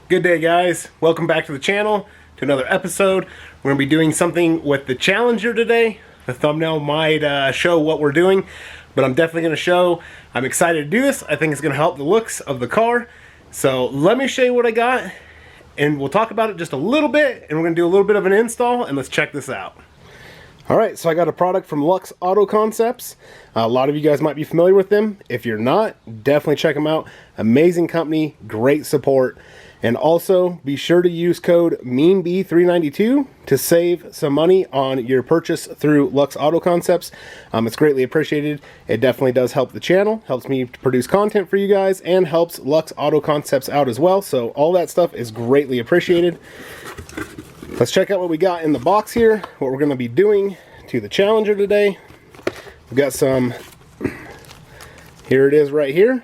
Good day, guys. Welcome back to the channel, to another episode. We're going to be doing something with the Challenger today. The thumbnail might show what we're doing, but I'm definitely going to show. I'm excited to do this. I think it's going to help the looks of the car. So let me show you what I got, and we'll talk about it just a little bit, and we're going to do a little bit of an install, and let's check this out. Alright, so I got a product from Luxe Auto Concepts. A lot of you guys might be familiar with them. If you're not, definitely check them out. Amazing company, great support. And also, be sure to use code MeanBee392 to save some money on your purchase through Luxe Auto Concepts. It's greatly appreciated. It definitely does help the channel, helps me to produce content for you guys, and helps Luxe Auto Concepts out as well. So all that stuff is greatly appreciated. Let's check out what we got in the box here, what we're going to be doing to the Challenger today. We've got some, here it is right here.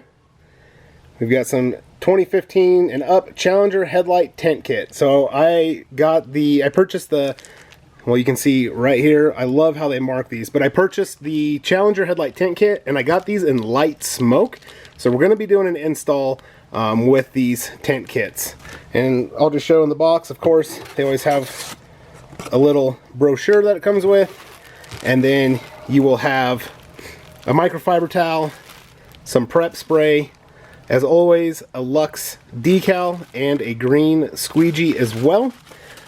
We've got some 2015 and up Challenger Headlight Tint Kit. So I purchased the, well, you can see right here, I love how they mark these, but I purchased the Challenger Headlight Tint Kit and I got these in light smoke. So we're going to be doing an install with these tint kits. And I'll just show in the box, of course, they always have a little brochure that it comes with. And then you will have a microfiber towel, some prep spray, as always, a Luxe decal, and a green squeegee as well.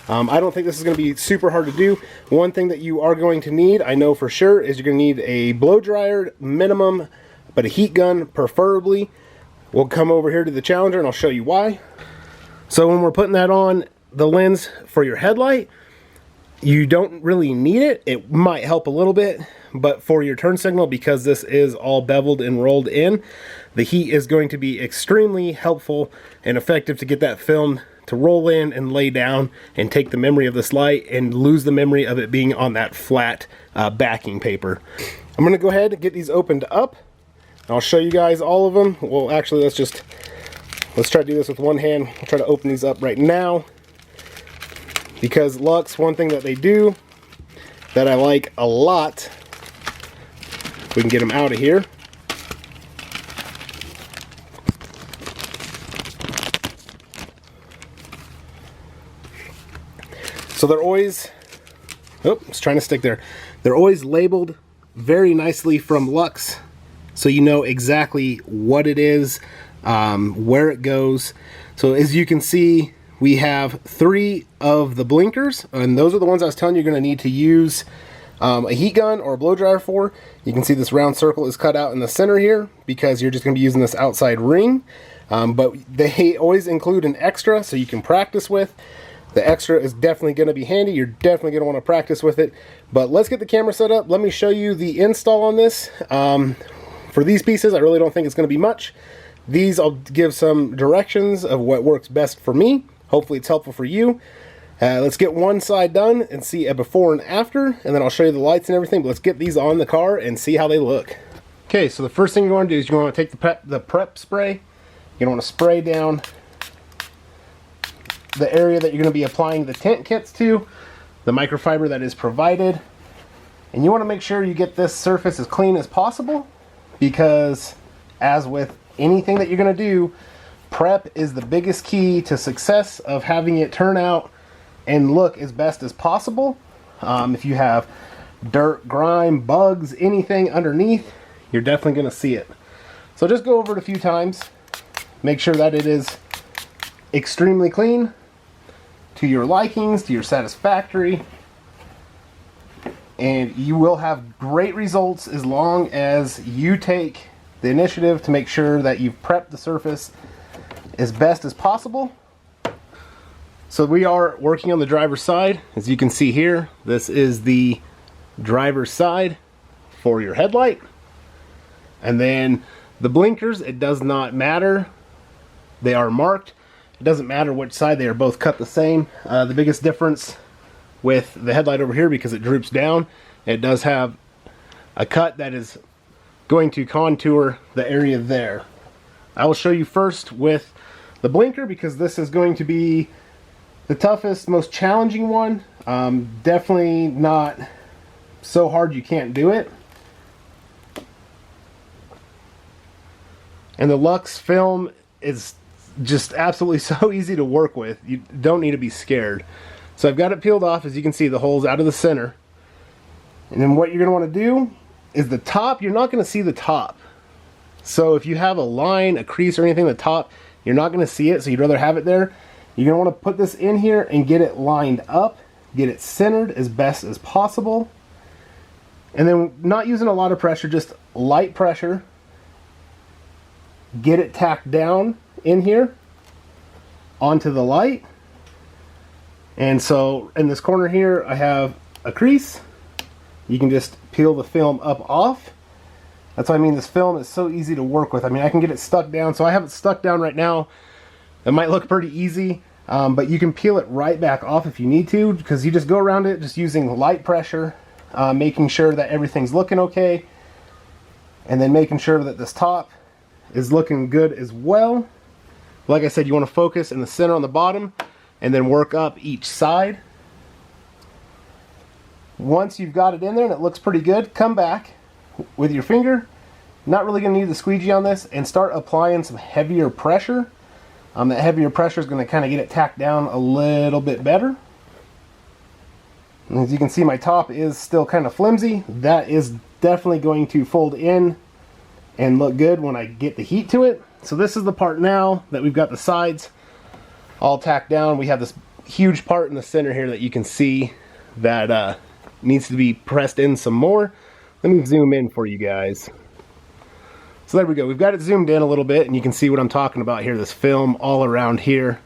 I don't think this is going to be super hard to do. One thing that you are going to need, I know for sure, is you're going to need a blow dryer minimum, but a heat gun preferably. We'll come over here to the Challenger and I'll show you why. So when we're putting that on the lens for your headlight, you don't really need it. It might help a little bit, but for your turn signal, because this is all beveled and rolled in, the heat is going to be extremely helpful and effective to get that film to roll in and lay down and take the memory of this light and lose the memory of it being on that flat backing paper. I'm going to go ahead and get these opened up. I'll show you guys all of them. Well, actually, let's try to do this with one hand. I'll try to open these up right now. Because Luxe, one thing that they do that I like a lot, we can get them out of here. So they're always, oh, it's trying to stick there. They're always labeled very nicely from Luxe, so you know exactly what it is, where it goes. So as you can see, we have 3 of the blinkers, and those are the ones I was telling you you're going to need to use a heat gun or a blow dryer for. You can see this round circle is cut out in the center here because you're just going to be using this outside ring. But they always include an extra so you can practice with. The extra is definitely going to be handy. You're definitely going to want to practice with it. But let's get the camera set up. Let me show you the install on this. For these pieces, I really don't think it's going to be much. These I'll give some directions of what works best for me. Hopefully it's helpful for you. Let's get one side done and see a before and after, and then I'll show you the lights and everything. But let's get these on the car and see how they look. Okay, so the first thing you want to do is you want to take the prep spray. You want to spray down the area that you're going to be applying the tint kits to, the microfiber that is provided. And you want to make sure you get this surface as clean as possible, because as with anything that you're going to do, prep is the biggest key to success of having it turn out and look as best as possible. If you have dirt, grime, bugs, anything underneath, you're definitely going to see it. So just go over it a few times. Make sure that it is extremely clean to your likings, to your satisfactory. And you will have great results as long as you take the initiative to make sure that you've prepped the surface as best as possible. So we are working on the driver's side. As you can see here, this is the driver's side for your headlight. And then the blinkers, it does not matter. They are marked. It doesn't matter which side, they are both cut the same. The biggest difference with the headlight over here, because it droops down, it does have a cut that is going to contour the area there. I will show you first with the blinker, because this is going to be the toughest, most challenging one. Definitely not so hard you can't do it. And the Luxe film is just absolutely so easy to work with. You don't need to be scared. So I've got it peeled off. As you can see, the hole's out of the center. And then what you're going to want to do is the top, you're not going to see the top. So if you have a line, a crease, or anything at the top, you're not going to see it, so you'd rather have it there. You're going to want to put this in here and get it lined up, get it centered as best as possible. And then not using a lot of pressure, just light pressure. Get it tacked down in here onto the light. And so in this corner here, I have a crease. You can just peel the film up off. That's what I mean, this film is so easy to work with. I mean, I can get it stuck down. So I have it stuck down right now. It might look pretty easy, but you can peel it right back off if you need to, because you just go around it just using light pressure, making sure that everything's looking okay, and then making sure that this top is looking good as well. Like I said, you want to focus in the center on the bottom and then work up each side. Once you've got it in there and it looks pretty good, come back with your finger, not really going to need the squeegee on this, and start applying some heavier pressure. That heavier pressure is going to kind of get it tacked down a little bit better. And as you can see, my top is still kind of flimsy. That is definitely going to fold in and look good when I get the heat to it. So this is the part now that we've got the sides all tacked down. We have this huge part in the center here that you can see that needs to be pressed in some more. Let me zoom in for you guys. So there we go. We've got it zoomed in a little bit, and you can see what I'm talking about here, this film all around here.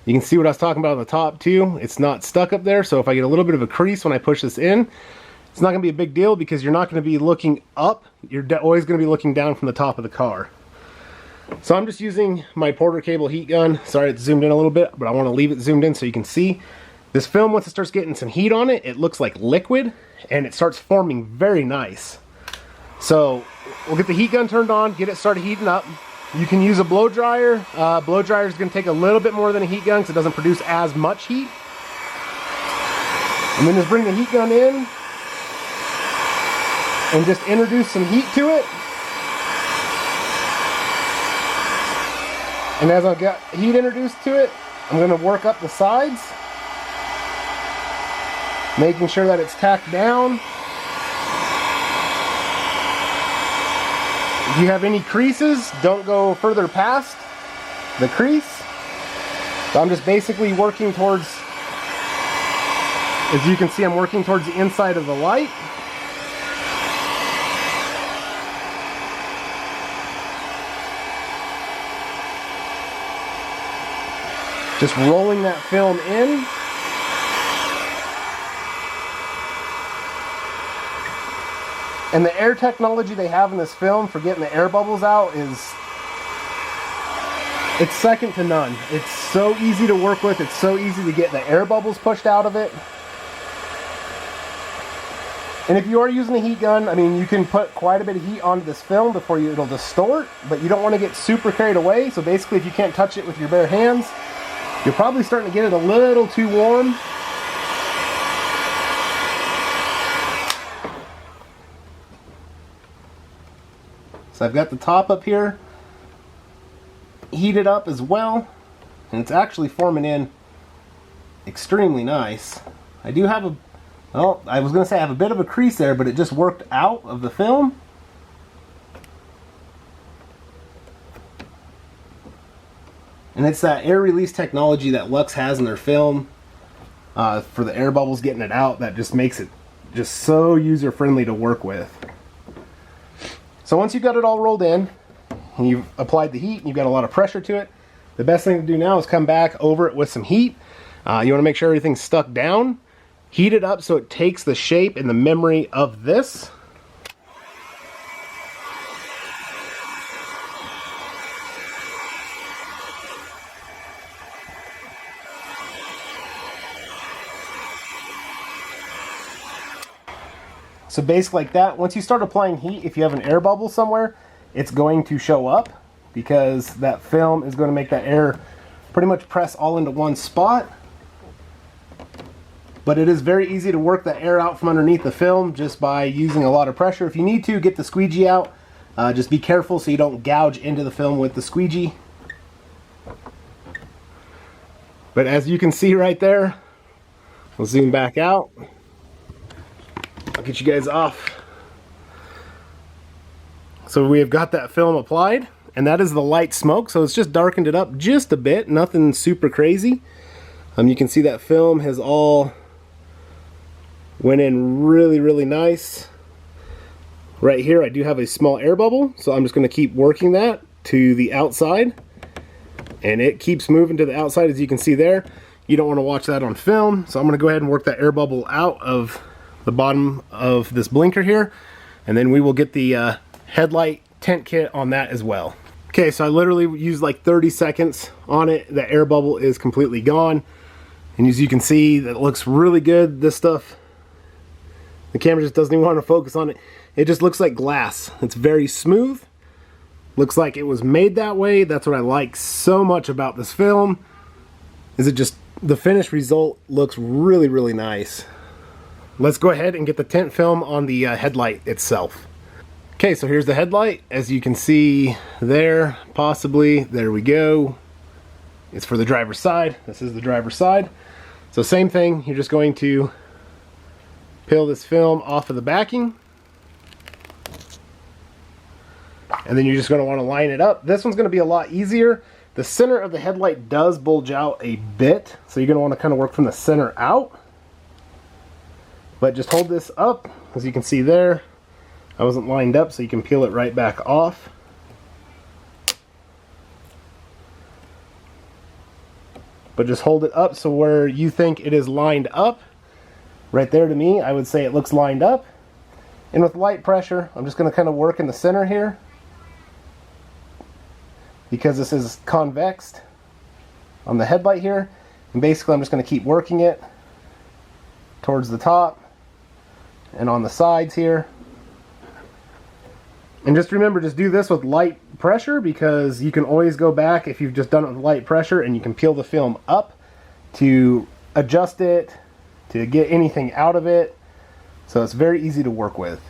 You can see what I was talking about on the top too. It's not stuck up there, so if I get a little bit of a crease when I push this in, it's not going to be a big deal because you're not going to be looking up. You're always going to be looking down from the top of the car. So I'm just using my Porter cable heat gun. Sorry it's zoomed in a little bit, but I want to leave it zoomed in so you can see. This film, once it starts getting some heat on it, it looks like liquid, and it starts forming very nice. So we'll get the heat gun turned on, get it started heating up. You can use a blow dryer. Blow dryer is going to take a little bit more than a heat gun because it doesn't produce as much heat. And then just bring the heat gun in and just introduce some heat to it. And as I've got heat introduced to it, I'm going to work up the sides, making sure that it's tacked down. If you have any creases, don't go further past the crease. So I'm just basically working towards, as you can see, I'm working towards the inside of the light. Just rolling that film in. And the air technology they have in this film for getting the air bubbles out it's second to none. It's so easy to work with. It's so easy to get the air bubbles pushed out of it. And if you are using a heat gun, I mean, you can put quite a bit of heat onto this film before it'll distort, but you don't want to get super carried away. So basically, if you can't touch it with your bare hands, you're probably starting to get it a little too warm. So I've got the top up here heated up as well, and it's actually forming in extremely nice. I do have a, well, I was going to say I have a bit of a crease there, but it just worked out of the film. And it's that air release technology that Luxe has in their film for the air bubbles getting it out that just makes it just so user friendly to work with. So once you've got it all rolled in and you've applied the heat and you've got a lot of pressure to it, the best thing to do now is come back over it with some heat. You want to make sure everything's stuck down, heat it up so it takes the shape and the memory of this. So basically like that, once you start applying heat, if you have an air bubble somewhere, it's going to show up because that film is going to make that air pretty much press all into one spot. But it is very easy to work that air out from underneath the film just by using a lot of pressure. If you need to, get the squeegee out. Just be careful so you don't gouge into the film with the squeegee. But as you can see right there, we'll zoom back out. I'll get you guys off. So we have got that film applied, and that is the light smoke. So it's just darkened it up just a bit, nothing super crazy. You can see that film has all went in really, really nice. Right here I do have a small air bubble, so I'm just going to keep working that to the outside. And it keeps moving to the outside, as you can see there. You don't want to watch that on film, so I'm going to go ahead and work that air bubble out of the bottom of this blinker here. And then we will get the headlight tint kit on that as well. Okay, so I literally used like 30 seconds on it. The air bubble is completely gone. And as you can see, that looks really good. This stuff, the camera just doesn't even want to focus on it. It just looks like glass. It's very smooth. Looks like it was made that way. That's what I like so much about this film. Is it just, the finished result looks really, really nice. Let's go ahead and get the tint film on the headlight itself. Okay, so here's the headlight. As you can see there, possibly, there we go. It's for the driver's side. This is the driver's side. So same thing, you're just going to peel this film off of the backing. And then you're just going to want to line it up. This one's going to be a lot easier. The center of the headlight does bulge out a bit, so you're going to want to kind of work from the center out. But just hold this up, as you can see there. I wasn't lined up, so you can peel it right back off. But just hold it up so where you think it is lined up. Right there to me, I would say it looks lined up. And with light pressure, I'm just going to kind of work in the center here. Because this is convexed on the headlight here. And basically I'm just going to keep working it towards the top and on the sides here. And just remember, just do this with light pressure, because you can always go back if you've just done it with light pressure, and you can peel the film up to adjust it, to get anything out of it. So it's very easy to work with.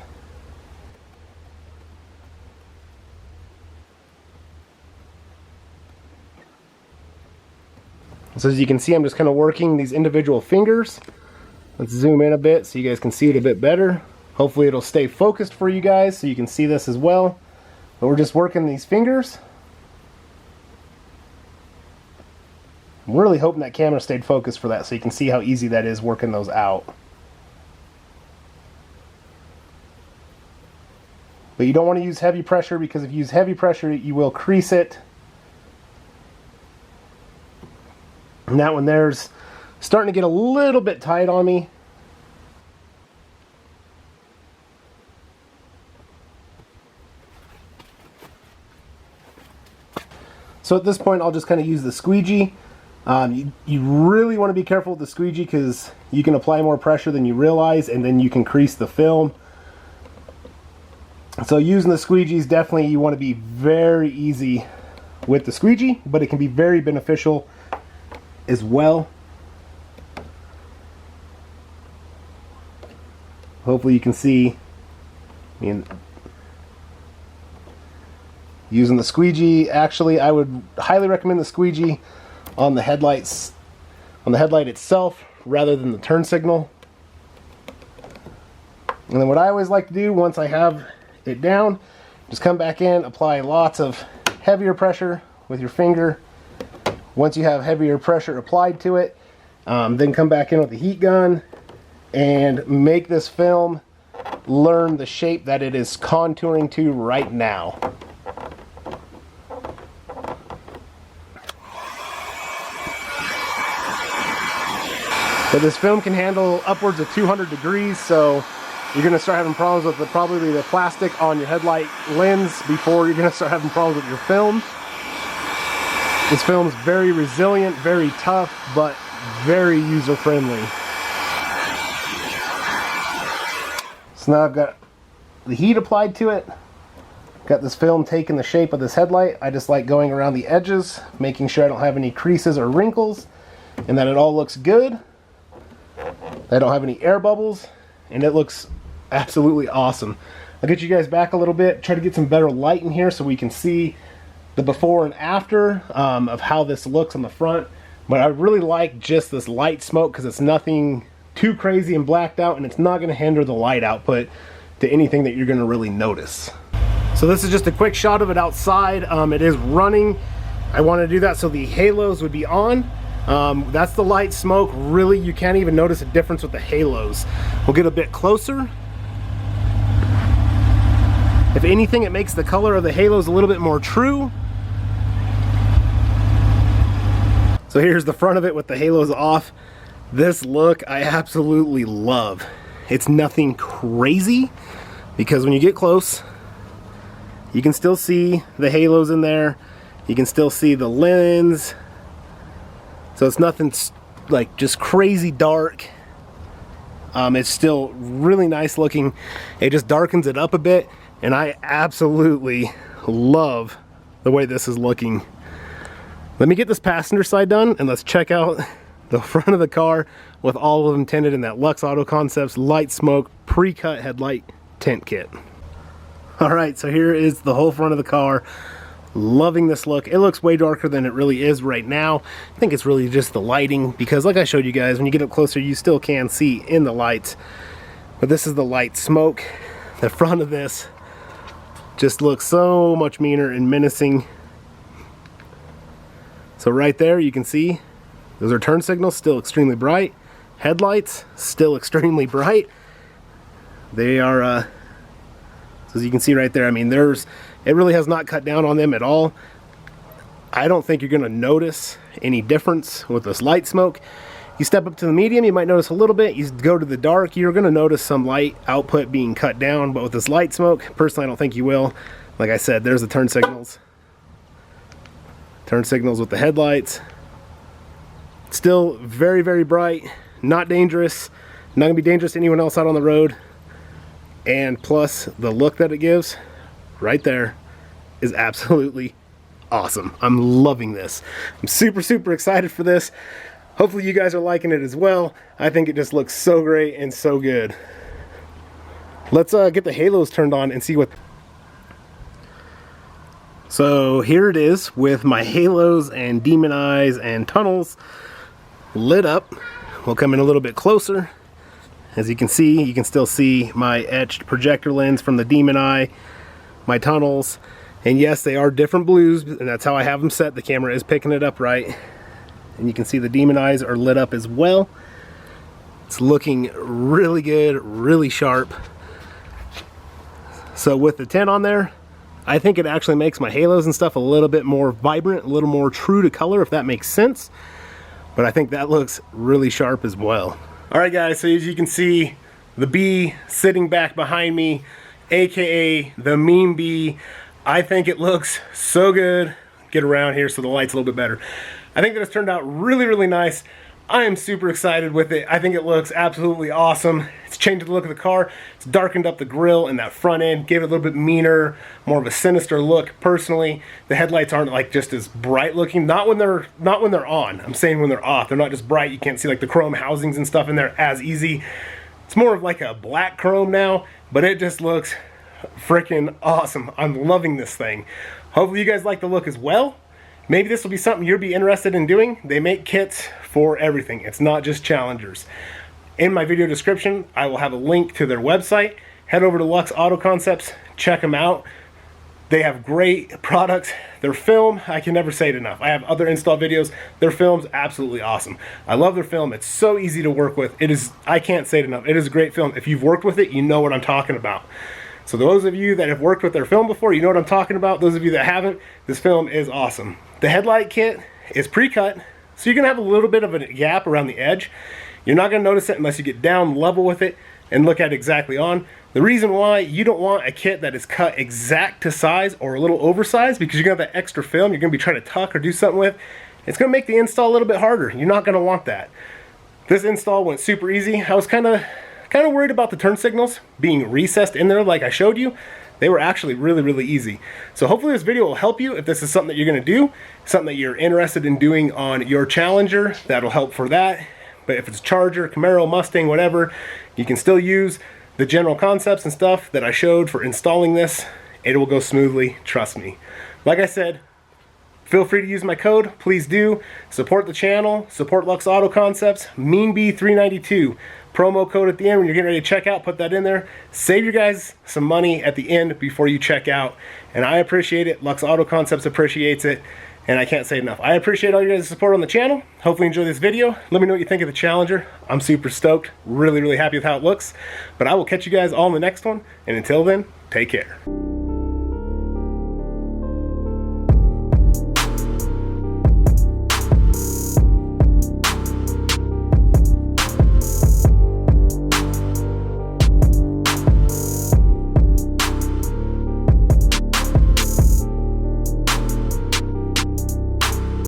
So as you can see, I'm just kind of working these individual fingers. Let's zoom in a bit so you guys can see it a bit better. Hopefully it'll stay focused for you guys so you can see this as well. But we're just working these fingers. I'm really hoping that camera stayed focused for that so you can see how easy that is working those out. But you don't want to use heavy pressure, because if you use heavy pressure you will crease it. And that one there's starting to get a little bit tight on me. So at this point I'll just kind of use the squeegee. You really want to be careful with the squeegee, because you can apply more pressure than you realize, and then you can crease the film. So using the squeegees, definitely you want to be very easy with the squeegee, but it can be very beneficial as well. Hopefully you can see, using the squeegee. Actually, I would highly recommend the squeegee on the headlights, on the headlight itself, rather than the turn signal. And then what I always like to do once I have it down, just come back in, apply lots of heavier pressure with your finger. Once you have heavier pressure applied to it, then come back in with the heat gun and make this film learn the shape that it is contouring to right now. But this film can handle upwards of 200 degrees, so you're going to start having problems with probably the plastic on your headlight lens before you're going to start having problems with your film. This film is very resilient, very tough, but very user-friendly. So now I've got the heat applied to it. Got this film taking the shape of this headlight. I just like going around the edges, making sure I don't have any creases or wrinkles, and that it all looks good. I don't have any air bubbles, and it looks absolutely awesome. I'll get you guys back a little bit, try to get some better light in here so we can see the before and after of how this looks on the front. But I really like just this light smoke because it's nothing too crazy and blacked out, and it's not going to hinder the light output to anything that you're going to really notice. So this is just a quick shot of it outside. It is running. I want to do that so the halos would be on. That's the light smoke. Really, you can't even notice a difference with the halos. We'll get a bit closer. If anything, it makes the color of the halos a little bit more true. So here's the front of it with the halos off. This look I absolutely love. It's nothing crazy because when you get close, you can still see the halos in there. You can still see the lens. So it's nothing like just crazy dark. It's still really nice looking. It just darkens it up a bit, and I absolutely love the way this is looking. Let me get this passenger side done, and let's check out the front of the car with all of them tinted in that Luxe Auto Concepts light smoke pre-cut headlight tint kit. All right, so here is the whole front of the car. Loving this look. It looks way darker than it really is right now. I think it's really just the lighting, because like I showed you guys, when you get up closer, you still can see in the lights. But this is the light smoke. The front of this just looks so much meaner and menacing. So right there, you can see those are turn signals, still extremely bright. Headlights, still extremely bright. They are, so as you can see right there, I mean, it really has not cut down on them at all. I don't think you're gonna notice any difference with this light smoke. You step up to the medium, you might notice a little bit. You go to the dark, you're gonna notice some light output being cut down, but with this light smoke, personally, I don't think you will. Like I said, there's the turn signals. Turn signals with the headlights. Still very, very bright, not dangerous, not gonna be dangerous to anyone else out on the road. And plus, the look that it gives right there is absolutely awesome. I'm loving this. I'm super, super excited for this. Hopefully you guys are liking it as well. I think it just looks so great and so good. Let's get the halos turned on and see what... So here it is with my halos and demon eyes and tunnels lit up. We'll come in a little bit closer. As you can see, you can still see my etched projector lens from the demon eye, my tunnels, and yes, they are different blues, and that's how I have them set. The camera is picking it up right. And you can see the demon eyes are lit up as well. It's looking really good, really sharp. So with the tint on there, I think it actually makes my halos and stuff a little bit more vibrant, a little more true to color, if that makes sense. But I think that looks really sharp as well. All right, guys, so as you can see, the bee sitting back behind me, AKA the MeanBee. I think it looks so good. Get around here so the light's a little bit better. I think that it's turned out really, really nice. I am super excited with it. I think it looks absolutely awesome. It's changed the look of the car. It's darkened up the grille and that front end, gave it a little bit meaner, more of a sinister look. Personally, the headlights aren't like just as bright looking. Not when they're on. I'm saying when they're off. They're not just bright. You can't see like the chrome housings and stuff in there as easy. It's more of like a black chrome now, but it just looks freaking awesome. I'm loving this thing. Hopefully you guys like the look as well. Maybe this will be something you'll be interested in doing. They make kits for everything. It's not just Challengers. In my video description, I will have a link to their website. Head over to Luxe Auto Concepts, check them out. They have great products. Their film, I can never say it enough. I have other install videos. Their film's absolutely awesome. I love their film. It's so easy to work with. It is, I can't say it enough. It is a great film. If you've worked with it, you know what I'm talking about. So those of you that have worked with their film before, you know what I'm talking about. Those of you that haven't, this film is awesome. The headlight kit is pre-cut, so you're going to have a little bit of a gap around the edge. You're not going to notice it unless you get down level with it and look at it exactly on. The reason why you don't want a kit that is cut exact to size or a little oversized, because you're going to have that extra film you're going to be trying to tuck or do something with. It's going to make the install a little bit harder. You're not going to want that. This install went super easy. I was kind of worried about the turn signals being recessed in there like I showed you. They were actually really, really easy. So hopefully this video will help you if this is something that you're going to do, something that you're interested in doing on your Challenger. That'll help for that. But if it's Charger, Camaro, Mustang, whatever, you can still use the general concepts and stuff that I showed for installing this. It will go smoothly, trust me. Like I said, Feel free to use my code. Please do. Support the channel. Support Luxe Auto Concepts. MeanBee 392. Promo code at the end when you're getting ready to check out. Put that in there. Save you guys some money at the end before you check out. And I appreciate it. Luxe Auto Concepts appreciates it. And I can't say enough. I appreciate all you guys' support on the channel. Hopefully you enjoy this video. Let me know what you think of the Challenger. I'm super stoked. Really, really happy with how it looks. But I will catch you guys all in the next one. And until then, take care.